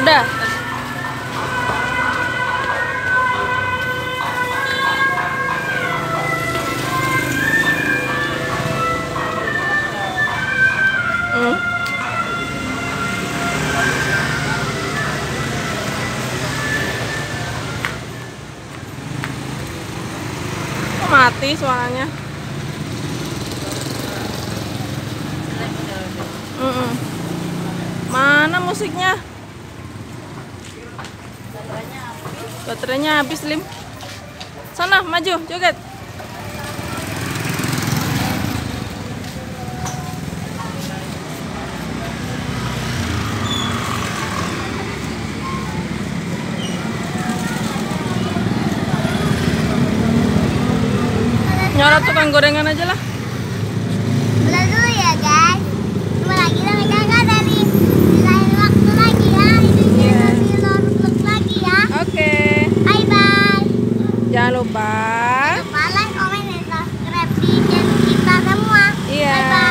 Udah. Kok mati suaranya? Mana musiknya? Baterainya habis, Lim. Sana, maju, joget. Nyorot tukang gorengan aja lah. Udah dulu ya guys. Cuma lagi dong jaga dari lain waktu lagi ya. Ini lebih loruk lagi ya. Oke. Bye bye. Jangan lupa. Like, comment, dan subscribe di channel kita semua. Iya. Bye bye.